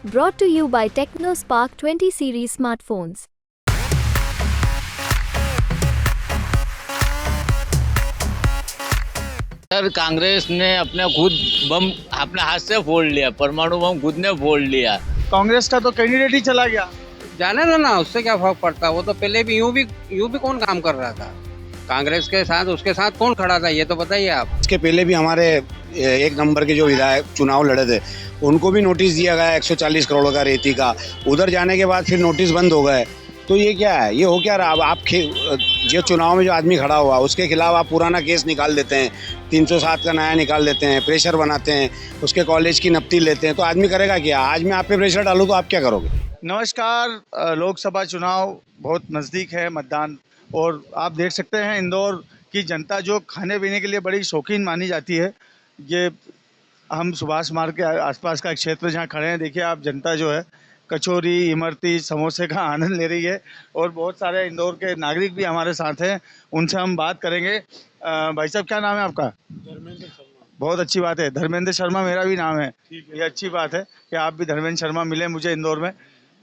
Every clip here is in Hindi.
Brought to you by TechnoSpark 20 series smartphones. Sir Congress ने अपने खुद बम अपने हाथ से फोड़ लिया, परमाणु बम खुद ने फोड़ लिया। कांग्रेस का तो कैंडिडेट ही चला गया। जाने दो ना, उससे क्या फर्क पड़ता। वो तो पहले भी यूं भी कौन काम कर रहा था कांग्रेस के साथ, उसके साथ कौन खड़ा था ये तो बताइए आप। इसके पहले भी हमारे एक नंबर के जो विधायक चुनाव लड़े थे उनको भी नोटिस दिया गया 140 करोड़ का रेती का। उधर जाने के बाद फिर नोटिस बंद हो गए। तो ये क्या है, ये हो क्या रहा। अब आप जो चुनाव में जो आदमी खड़ा हुआ उसके खिलाफ आप पुराना केस निकाल देते हैं, 307 का नया निकाल देते हैं, प्रेशर बनाते हैं, उसके कॉलेज की नपती लेते हैं, तो आदमी करेगा क्या। आज मैं आप पे प्रेशर डालूँ तो आप क्या करोगे। नमस्कार, लोकसभा चुनाव बहुत नज़दीक है, मतदान, और आप देख सकते हैं इंदौर की जनता जो खाने पीने के लिए बड़ी शौकीन मानी जाती है। ये हम सुभाष मार्ग के आसपास का एक क्षेत्र जहाँ खड़े हैं, देखिए आप, जनता जो है कचौरी, इमरती, समोसे का आनंद ले रही है और बहुत सारे इंदौर के नागरिक भी हमारे साथ हैं, उनसे हम बात करेंगे। भाई साहब, क्या नाम है आपका? धर्मेंद्र शर्मा। बहुत अच्छी बात है, धर्मेंद्र शर्मा मेरा भी नाम है। ये अच्छी बात है कि आप भी धर्मेंद्र शर्मा मिले मुझे इंदौर में।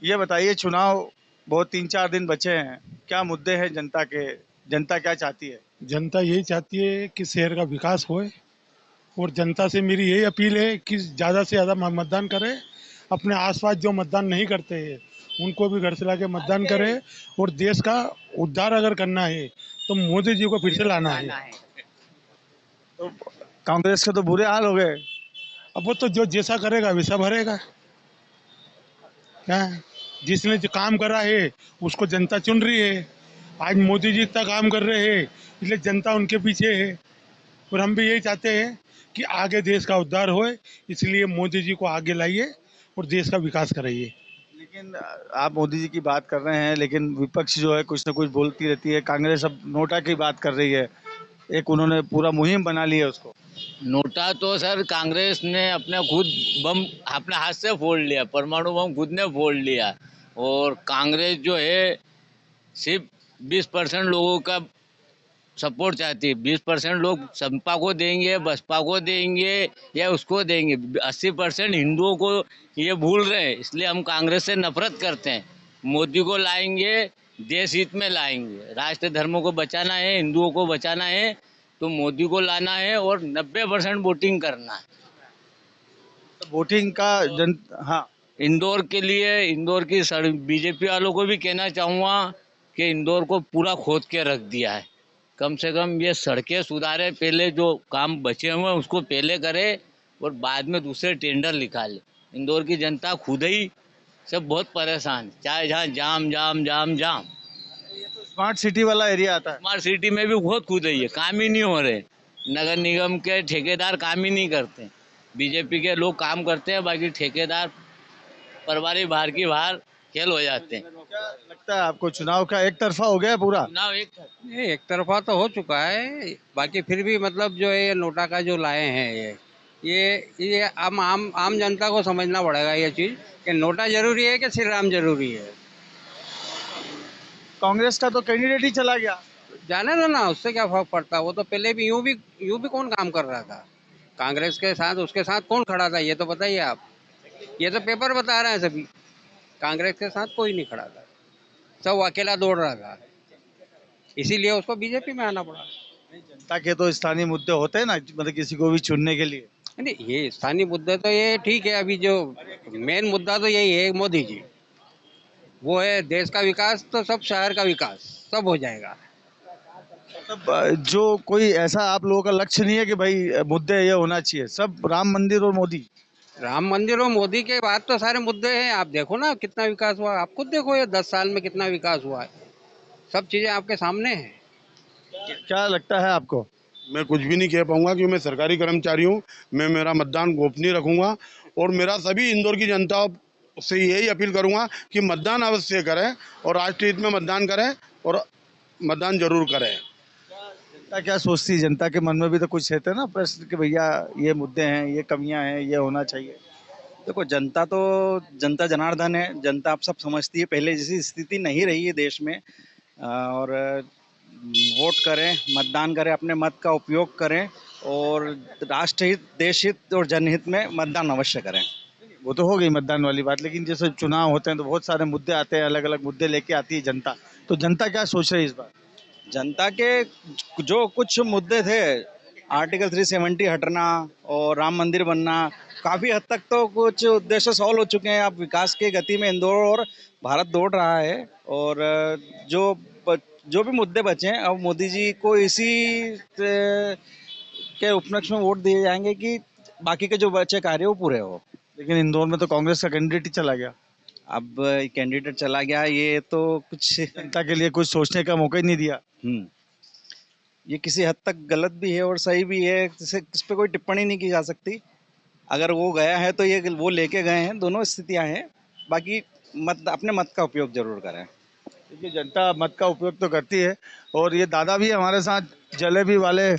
ये बताइए, चुनाव बहुत 3-4 दिन बचे हैं, क्या मुद्दे हैं जनता के, जनता क्या चाहती है? जनता यही चाहती है कि शहर का विकास होए और जनता से मेरी यही अपील है कि ज़्यादा से ज़्यादा मतदान करें। अपने आसपास जो मतदान नहीं करते हैं उनको भी घर से लाके मतदान करें। और देश का उद्धार अगर करना है तो मोदी जी को फिर से लाना है। तो कांग्रेस के तो बुरे हाल हो गए। अब वो तो जो जैसा करेगा वैसा भरेगा। क्या जिसने जो काम करा है उसको जनता चुन रही है। आज मोदी जी इतना काम कर रहे हैं इसलिए जनता उनके पीछे है। और हम भी यही चाहते हैं कि आगे देश का उद्धार होए, इसलिए मोदी जी को आगे लाइए और देश का विकास कराइए। लेकिन आप मोदी जी की बात कर रहे हैं, लेकिन विपक्ष जो है कुछ ना कुछ बोलती रहती है। कांग्रेस अब नोटा की बात कर रही है, एक उन्होंने पूरा मुहिम बना ली है उसको। नोटा तो सर कांग्रेस ने अपने खुद बम अपने हाथ से फोड़ लिया, परमाणु बम खुद ने फोड़ लिया। और कांग्रेस जो है सिर्फ 20% लोगों का सपोर्ट चाहती है। 20% लोग सपा को देंगे, बसपा को देंगे या उसको देंगे। 80% हिंदुओं को ये भूल रहे हैं, इसलिए हम कांग्रेस से नफरत करते हैं। मोदी को लाएंगे, देश हित में लाएंगे। राष्ट्र धर्मों को बचाना है, हिंदुओं को बचाना है तो मोदी को लाना है और 90% वोटिंग करना है। तो वोटिंग का हाँ, इंदौर के लिए, इंदौर की बीजेपी वालों को भी कहना चाहूँगा कि इंदौर को पूरा खोद के रख दिया है। कम से कम ये सड़कें सुधारे, पहले जो काम बचे हुए हैं उसको पहले करे और बाद में दूसरे टेंडर निकाले। इंदौर की जनता खुद ही सब बहुत परेशान है, चाहे जहाँ जाम जाम जाम जाम। स्मार्ट सिटी वाला एरिया आता है। स्मार्ट सिटी में भी बहुत खुद ही है, काम ही नहीं हो रहे। नगर निगम के ठेकेदार काम ही नहीं करते, बीजेपी के लोग काम करते हैं, बाकी ठेकेदार परवारी बाहर की बाहर खेल हो जाते हैं। क्या लगता है आपको, चुनाव का एक तरफा हो गया है पूरा? चुनाव ये एक तरफा तो हो चुका है, बाकी फिर भी मतलब जो है ये नोटा का जो लाए हैं ये आम जनता को समझना पड़ेगा ये चीज़ कि नोटा जरूरी है कि श्री राम जरूरी है। कांग्रेस का तो कैंडिडेट ही चला गया। जाने दो ना, उससे क्या फर्क पड़ता। वो तो पहले भी यूं भी कौन काम कर रहा था कांग्रेस के साथ, उसके साथ कौन खड़ा था ये तो बताइए आप। ये तो पेपर बता रहे हैं सभी, कांग्रेस के साथ कोई नहीं खड़ा था, सब अकेला दौड़ रहा था, इसीलिए उसको बीजेपी में आना पड़ा। जनता के तो स्थानीय मुद्दे होते हैं ना, मतलब किसी को भी चुनने के लिए। नहीं, ये स्थानीय मुद्दे तो ये ठीक है। अभी जो मेन मुद्दा तो यही है, मोदी जी, वो है देश का विकास, तो सब शहर का विकास सब हो जाएगा। मतलब जो कोई ऐसा आप लोगों का लक्ष्य नहीं है कि भाई मुद्दे ये होना चाहिए, सब राम मंदिर और मोदी? राम मंदिर और मोदी के बाद तो सारे मुद्दे हैं। आप देखो ना कितना विकास हुआ, आप खुद देखो ये 10 साल में कितना विकास हुआ है, सब चीजें आपके सामने हैं। क्या लगता है आपको? मैं कुछ भी नहीं कह पाऊंगा क्योंकि मैं सरकारी कर्मचारी हूँ। मैं मेरा मतदान गोपनीय रखूंगा और मेरा सभी इंदौर की जनता से यही अपील करूंगा कि मतदान अवश्य करें और राष्ट्रीय हित में मतदान करें और मतदान जरूर करें। जनता क्या सोचती है? जनता के मन में भी तो कुछ रहते हैं ना प्रश्न कि भैया ये मुद्दे हैं, ये कमियां हैं, ये होना चाहिए। देखो, जनता तो जनता जनार्दन है। जनता आप सब समझती है, पहले जैसी स्थिति नहीं रही है देश में। और वोट करें, मतदान करें, अपने मत का उपयोग करें और राष्ट्रहित, देशहित और जनहित में मतदान अवश्य करें। वो तो हो गई मतदान वाली बात, लेकिन जैसे चुनाव होते हैं तो बहुत सारे मुद्दे आते हैं, अलग अलग मुद्दे लेके आती है जनता। तो जनता क्या सोच रही है इस बार? जनता के जो कुछ मुद्दे थे, आर्टिकल 370 हटना और राम मंदिर बनना, काफी हद तक तो कुछ उद्देश्य सॉल्व हो चुके हैं। अब विकास की गति में इंदौर और भारत दौड़ रहा है। और जो भी मुद्दे बचे हैं, अब मोदी जी को इसी के उपलक्ष्य में वोट दिए जाएंगे कि बाकी के जो बचे कार्य वो पूरे हो। लेकिन इंदौर में तो कांग्रेस का कैंडिडेट ही चला गया, अब कैंडिडेट चला गया, ये तो कुछ जनता के लिए कुछ सोचने का मौका ही नहीं दिया। ये किसी हद तक गलत भी है और सही भी है, इस पे कोई टिप्पणी नहीं की जा सकती। अगर वो गया है तो ये वो लेके गए हैं, दोनों स्थितियां हैं। बाकी अपने मत का उपयोग जरूर करें। देखिए, जनता मत का उपयोग तो करती है। और ये दादा भी हमारे साथ जलेबी वाले,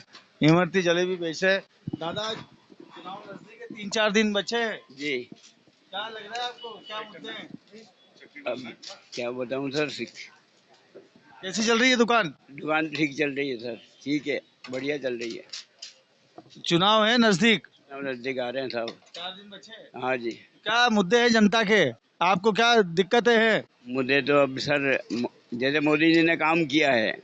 इमरती जलेबी बेचे। दादा, चुनाव नजदीक है, 3-4 दिन बचे हैं। जी, क्या लग रहा है आपको, क्या मुद्दे हैं? अब क्या बताऊं सर, कैसी चल रही है दुकान? दुकान ठीक चल रही है सर, ठीक है, बढ़िया चल रही है। चुनाव है नजदीक, अब नजदीक आ रहे हैं साहब। 4 दिन बचे हैं। हाँ जी, क्या मुद्दे हैं जनता के, आपको क्या दिक्कतें हैं? मुद्दे तो अब सर, जैसे मोदी जी ने काम किया है,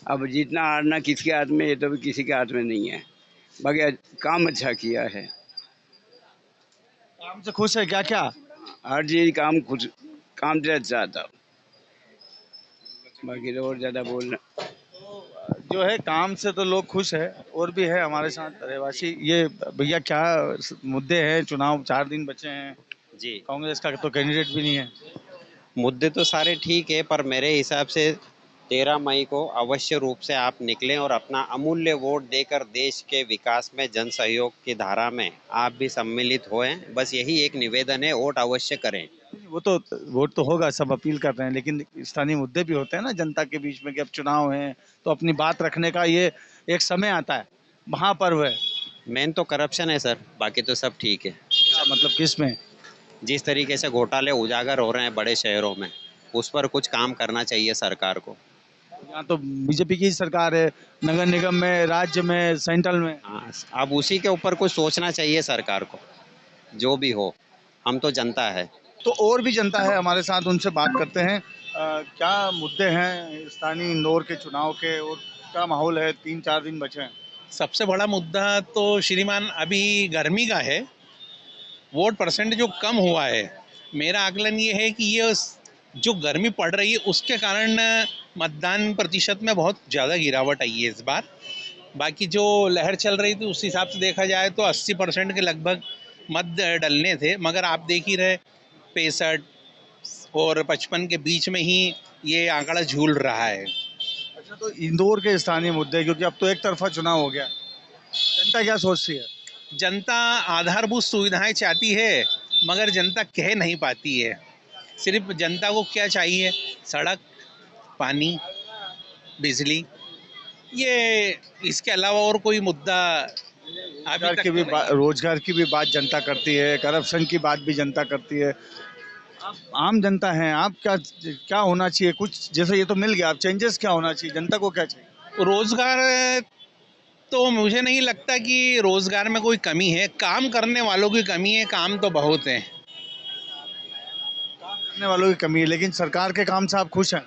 अब जीतना हारना किसके हाथ में, ये तो भी किसी के हाथ में नहीं है। बाकी काम अच्छा किया है, काम से खुश है क्या? क्या हर चीज काम खुद काम से अच्छा था। बाकी तो और ज्यादा बोलना, जो है काम से तो लोग खुश है। और भी है हमारे साथ रहवासी। ये भैया, क्या मुद्दे हैं? चुनाव 4 दिन बचे हैं, जी, कांग्रेस का तो कैंडिडेट भी नहीं है। मुद्दे तो सारे ठीक है, पर मेरे हिसाब से 13 मई को अवश्य रूप से आप निकलें और अपना अमूल्य वोट देकर देश के विकास में जन सहयोग की धारा में आप भी सम्मिलित होएं। बस यही एक निवेदन है, वोट अवश्य करें। वो तो वोट तो होगा, सब अपील कर रहे हैं, लेकिन स्थानीय मुद्दे भी होते हैं ना जनता के बीच में कि अब चुनाव है तो अपनी बात रखने का ये एक समय आता है, महापर्व है। मेन तो करप्शन है सर, बाकी तो सब ठीक है। क्या मतलब, किस में? जिस तरीके से घोटाले उजागर हो रहे हैं बड़े शहरों में, उस पर कुछ काम करना चाहिए सरकार को। यहाँ तो बीजेपी की सरकार है, नगर निगम में, राज्य में, सेंट्रल में। हाँ, अब उसी के ऊपर कुछ सोचना चाहिए सरकार को। जो भी हो, हम तो जनता है। तो और भी जनता है हमारे साथ, उनसे बात करते हैं। क्या मुद्दे हैं स्थानीय इंदौर के चुनाव के, और क्या माहौल है? 3-4 दिन बचे हैं। सबसे बड़ा मुद्दा तो श्रीमान अभी गर्मी का है। वोट परसेंट जो कम हुआ है, मेरा आकलन ये है कि ये जो गर्मी पड़ रही है उसके कारण मतदान प्रतिशत में बहुत ज़्यादा गिरावट आई है इस बार। बाकी जो लहर चल रही थी उस हिसाब से देखा जाए तो 80% के लगभग मत डलने थे, मगर आप देख ही रहे 65 और 55 के बीच में ही ये आंकड़ा झूल रहा है। अच्छा, तो इंदौर के स्थानीय मुद्दे, क्योंकि अब तो एक तरफा चुनाव हो गया, जनता क्या सोचती है? जनता आधारभूत सुविधाएं चाहती है, मगर जनता कह नहीं पाती है। सिर्फ जनता को क्या चाहिए? सड़क, पानी, बिजली, ये इसके अलावा और कोई मुद्दा अभी तक तो नहीं। रोजगार की भी बात जनता करती है, करप्शन की बात भी जनता करती है। आप आम जनता हैं, आप क्या होना चाहिए कुछ? जैसे ये तो मिल गया, अब चेंजेस क्या होना चाहिए? जनता को क्या चाहिए? रोजगार तो मुझे नहीं लगता कि रोजगार में कोई कमी है, काम करने वालों की कमी है। काम तो बहुत है, काम करने वालों की कमी है, लेकिन सरकार के काम से आप खुश हैं?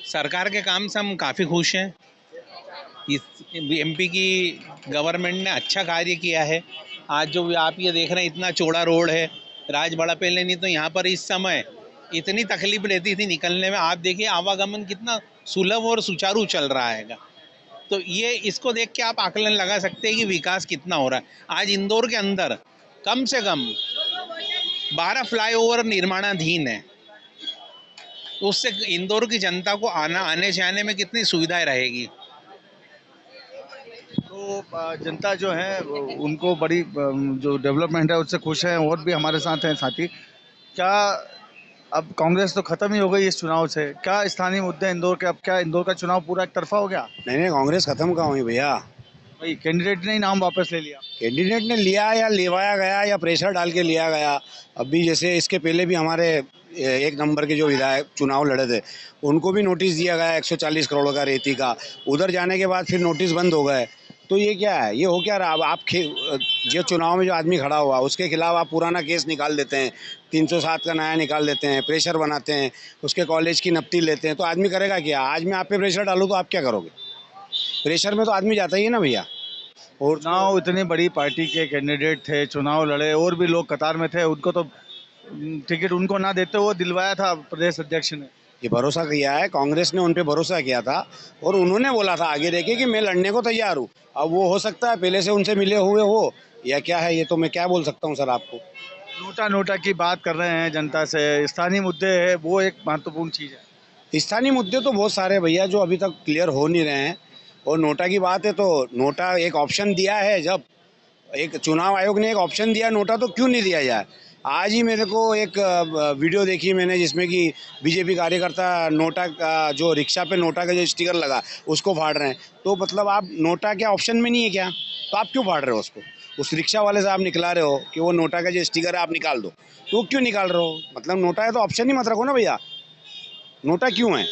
सरकार के काम से हम काफ़ी खुश हैं। इस एमपी की गवर्नमेंट ने अच्छा कार्य किया है। आज जो आप ये देख रहे हैं, इतना चौड़ा रोड है, राजबाड़ा पहले नहीं तो यहाँ पर इस समय इतनी तकलीफ लेती थी निकलने में। आप देखिए आवागमन कितना सुलभ और सुचारू चल रहा है। तो ये इसको देख के आप आकलन लगा सकते हैं कि विकास कितना हो रहा है। आज इंदौर के अंदर कम से कम 12 फ्लाईओवर निर्माणाधीन है। उससे इंदौर की जनता को आने जाने में कितनी सुविधाएं रहेगी। तो जनता जो है उनको बड़ी जो डेवलपमेंट है उससे खुश है। और भी हमारे साथ हैं साथी। क्या अब कांग्रेस तो खत्म ही हो गई इस चुनाव से, क्या स्थानीय मुद्दे इंदौर के, अब क्या इंदौर का चुनाव पूरा एक तरफा हो गया? नहीं, कांग्रेस खत्म कहाँ हुई भैया। भाई, कैंडिडेट ने ही नाम वापस ले लिया। कैंडिडेट ने लिया या लेवाया गया या प्रेशर डाल के लिया गया। अभी जैसे इसके पहले भी हमारे 1 नंबर के जो विधायक चुनाव लड़े थे, उनको भी नोटिस दिया गया 140 करोड़ का रेती का। उधर जाने के बाद फिर नोटिस बंद हो गए। तो ये क्या है, ये हो क्या रहा? अब आप जो चुनाव में जो आदमी खड़ा हुआ उसके खिलाफ आप पुराना केस निकाल देते हैं, 307 का नया निकाल देते हैं, प्रेशर बनाते हैं, उसके कॉलेज की नपटी लेते हैं, तो आदमी करेगा क्या? आज मैं आप पे प्रेशर डालूँ तो आप क्या करोगे? प्रेशर में तो आदमी जाता ही है ना भैया। और चुनाव इतनी बड़ी पार्टी के कैंडिडेट थे, चुनाव लड़े, और भी लोग कतार में थे, उनको तो टिकट उनको ना देते हुए दिलवाया था प्रदेश अध्यक्ष ने। ये भरोसा किया है, कांग्रेस ने उन पे भरोसा किया था और उन्होंने बोला था आगे देखे कि मैं लड़ने को तैयार हूँ। अब वो हो सकता है पहले से उनसे मिले हुए हो या क्या है, ये तो मैं क्या बोल सकता हूँ सर आपको। नोटा की बात कर रहे हैं जनता से, स्थानीय मुद्दे है वो एक महत्वपूर्ण चीज़ है। स्थानीय मुद्दे तो बहुत सारे भैया जो अभी तक क्लियर हो नहीं रहे हैं। और नोटा की बात है तो नोटा एक ऑप्शन दिया है, जब एक चुनाव आयोग ने एक ऑप्शन दिया नोटा, तो क्यों नहीं दिया जाए? आज ही मेरे को एक वीडियो देखी मैंने जिसमें कि बीजेपी कार्यकर्ता नोटा का जो रिक्शा पे नोटा का जो स्टिकर लगा उसको फाड़ रहे हैं। तो मतलब आप नोटा क्या ऑप्शन में नहीं है क्या? तो आप क्यों फाड़ रहे हो उसको? उस रिक्शा वाले से आप निकला रहे हो कि वो नोटा का जो स्टिकर है आप निकाल दो, तो क्यों निकाल रहे हो? मतलब नोटा है तो ऑप्शन ही मत रखो ना भैया। नोटा क्यों है?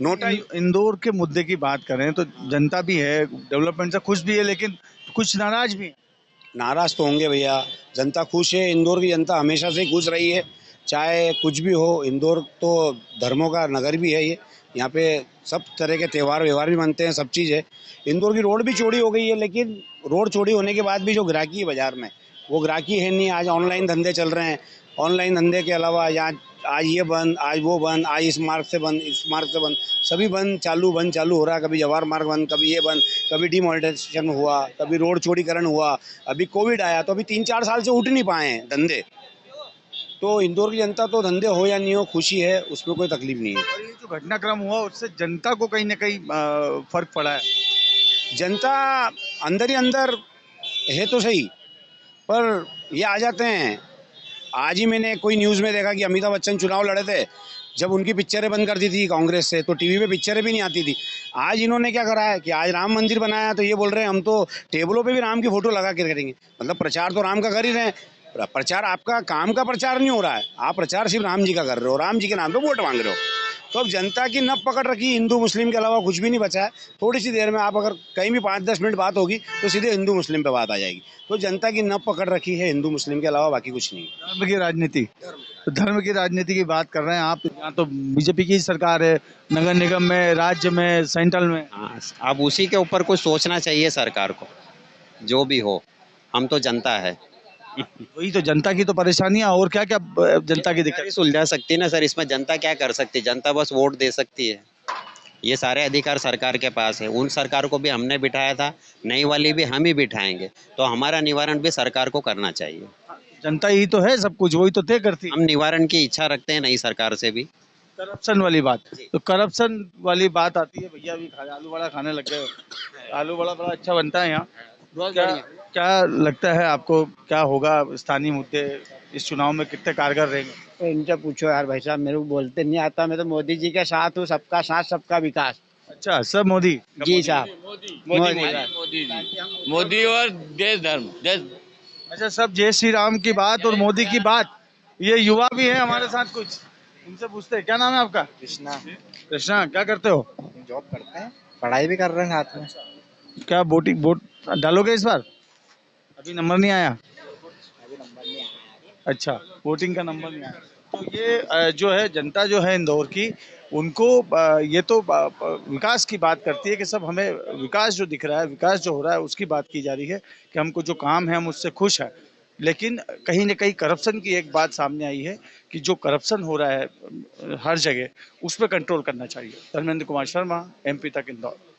नोटा इंदौर के मुद्दे की बात करें तो जनता भी है, डेवलपमेंट से खुश भी है, लेकिन कुछ नाराज भी है। नाराज तो होंगे भैया, जनता खुश है। इंदौर की जनता हमेशा से खुश रही है, चाहे कुछ भी हो। इंदौर तो धर्मों का नगर भी है, ये यहाँ पे सब तरह के त्यौहार व्यवहार भी मनते हैं, सब चीज़ है। इंदौर की रोड भी चौड़ी हो गई है, लेकिन रोड चौड़ी होने के बाद भी जो ग्राहकी है बाजार में, वो ग्राहकी है नहीं। आज ऑनलाइन धंधे चल रहे हैं, ऑनलाइन धंधे के अलावा यहाँ आज ये बंद, आज वो बंद, आज इस मार्ग से बंद, इस मार्ग से बंद, सभी बंद चालू हो रहा है। कभी जवाहर मार्ग बंद, कभी ये बंद, कभी डिमोनेटाइजेशन हुआ, कभी रोड चौड़ीकरण हुआ, अभी कोविड आया, तो अभी 3-4 साल से उठ नहीं पाए हैं धंधे। तो इंदौर की जनता तो धंधे हो या नहीं हो खुशी है, उसमें कोई तकलीफ नहीं है। और ये जो घटनाक्रम हुआ उससे जनता को कहीं ना कहीं फर्क पड़ा है। जनता अंदर ही अंदर है तो सही, पर ये आ जाते हैं। आज ही मैंने कोई न्यूज़ में देखा कि अमिताभ बच्चन चुनाव लड़े थे, जब उनकी पिक्चरें बंद कर दी थी कांग्रेस से, तो टीवी पे पिक्चरें भी नहीं आती थी। आज इन्होंने क्या करा है कि आज राम मंदिर बनाया तो ये बोल रहे हैं हम तो टेबलों पे भी राम की फोटो लगा के करेंगे। मतलब प्रचार तो राम का कर ही रहे हैं, प्रचार आपका काम का प्रचार नहीं हो रहा है, आप प्रचार सिर्फ राम जी का कर रहे हो, राम जी के नाम पे वोट मांग रहे हो। तो अब जनता की नब पकड़ रखी, हिंदू मुस्लिम के अलावा कुछ भी नहीं बचा है। थोड़ी सी देर में आप अगर कहीं भी 5-10 मिनट बात होगी तो सीधे हिंदू मुस्लिम पे बात आ जाएगी। तो जनता की नब पकड़ रखी है हिंदू मुस्लिम के अलावा, बाकी कुछ नहीं। धर्म की राजनीति, तो धर्म की राजनीति की बात कर रहे हैं आप। यहाँ तो बीजेपी की सरकार है, नगर निगम में, राज्य में, सेंट्रल में। हाँ, अब उसी के ऊपर कुछ सोचना चाहिए सरकार को, जो भी हो। हम तो जनता है। वही तो, जनता की तो परेशानियां और क्या क्या जनता की दिक्कत। सुलझा सकती है ना सर, इसमें जनता क्या कर सकती है? जनता बस वोट दे सकती है। ये सारे अधिकार सरकार के पास है। उन सरकार को भी हमने बिठाया था, नई वाली भी हम ही बिठाएंगे, तो हमारा निवारण भी सरकार को करना चाहिए। जनता ही तो है सब कुछ, वही तो तय करती है। हम निवारण की इच्छा रखते हैं नई सरकार से भी। करप्शन वाली बात, तो करप्शन वाली बात आती है। भैया भी आलू बड़ा खाने लग गए। आलू बड़ा बड़ा अच्छा बनता है यहाँ। क्या लगता है आपको, क्या होगा? स्थानीय मुद्दे इस चुनाव में कितने कारगर रहेंगे? तो इनसे पूछो यार भाई साहब, मेरे को बोलते नहीं आता। मैं तो मोदी जी के साथ हूँ, सबका साथ सबका विकास। अच्छा, सब मोदी जी साहब, मोदी और देश धर्म देश। अच्छा, सब जय श्री राम की बात और मोदी की बात। ये युवा भी है हमारे साथ, कुछ उनसे पूछते हैं। क्या नाम है आपका? कृष्णा, क्या करते हो? जॉब करते हैं, पढ़ाई भी कर रहे हैं साथ में। क्या वोट डालोगे इस बार? अभी नंबर नहीं आया? अच्छा, वोटिंग का नंबर नहीं आया। तो ये जो है जनता जो है इंदौर की, उनको ये तो विकास की बात करती है कि सब हमें विकास जो दिख रहा है, विकास जो हो रहा है उसकी बात की जा रही है कि हमको जो काम है हम उससे खुश हैं। लेकिन कहीं ना कहीं करप्शन की एक बात सामने आई है कि जो करप्शन हो रहा है हर जगह, उस पर कंट्रोल करना चाहिए। धर्मेंद्र कुमार शर्मा, MP तक, इंदौर।